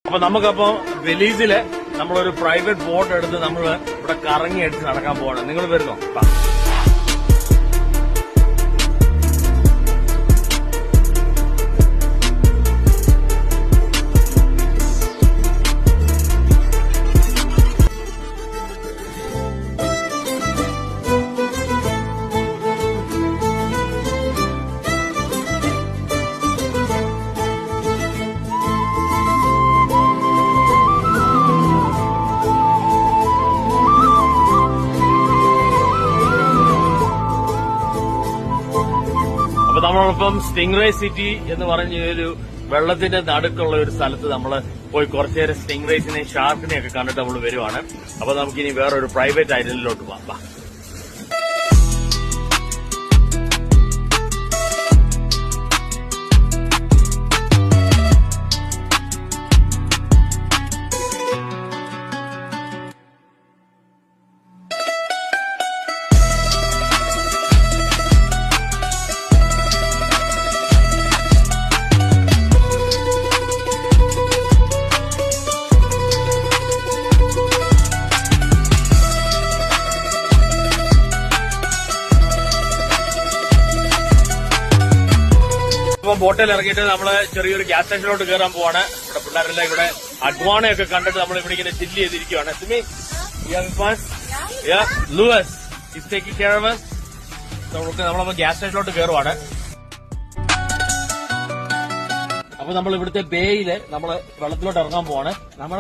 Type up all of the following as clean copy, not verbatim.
അപ്പൊ നമുക്കപ്പോ ബെലീസില് നമ്മളൊരു private boat എടുത്ത് നമ്മൾ ഇവിടെ കറങ്ങി അടിച്ച് നടക്കാൻ പോവാണ്. നിങ്ങൾ വരുന്നോ? അപ്പൊ നമ്മളോടൊപ്പം സ്റ്റിംഗ്റേ സിറ്റി എന്ന് പറഞ്ഞ ഒരു വെള്ളത്തിന്റെ നടുക്കുള്ള ഒരു സ്ഥലത്ത് നമ്മൾ പോയി കുറച്ചുനേരം സ്റ്റിംഗ്റേസിനെയും ഷാർക്കിനെയും ഒക്കെ കണ്ടിട്ട് നമ്മൾ വരുവാണ്. അപ്പൊ നമുക്കിനി വേറൊരു പ്രൈവറ്റ് ഐലൻഡിലോട്ട് പോവാം. ബോട്ടിൽ ഇറങ്ങിയിട്ട് നമ്മള് ചെറിയൊരു ഗ്യാസ് സ്റ്റേഷനിലോട്ട് കയറാൻ പോവാണ്. ഇവിടെ പിള്ളേരെല്ലാം ഇവിടെ അഗ്വാണയൊക്കെ കണ്ടിട്ട് നമ്മൾ ഇവിടെ ഇങ്ങനെ ചില്ല് ചെയ്തിരിക്കുകയാണ്. Louis is taking care of us. നമ്മളപ്പോ ഗ്യാസ് സ്റ്റേഷനിലോട്ട് കയറുവാണ്. അപ്പൊ നമ്മൾ ഇവിടുത്തെ ബേയില് നമ്മള് വെള്ളത്തിലോട്ട് ഇറങ്ങാൻ പോവാണ്. നമ്മൾ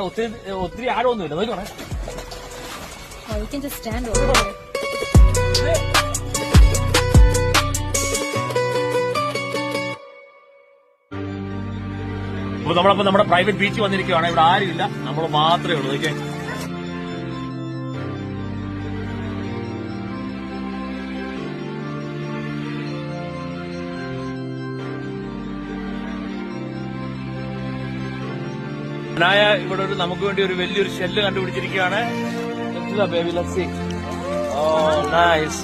ഒത്തിരി ആഴമൊന്നുമില്ല, നോക്കിക്കോണേ. അപ്പൊ നമ്മളപ്പോ നമ്മുടെ പ്രൈവറ്റ് ബീച്ച് വന്നിരിക്കുകയാണ്. ഇവിടെ ആരുമില്ല, നമ്മൾ മാത്രമേ ഉള്ളൂ. നോക്കിയേ, ഇവിടെ ഒരു നമുക്ക് വേണ്ടി ഒരു വലിയൊരു ഷെല്ല് കണ്ടുപിടിച്ചിരിക്കുകയാണ്. Baby, let's see. Oh nice.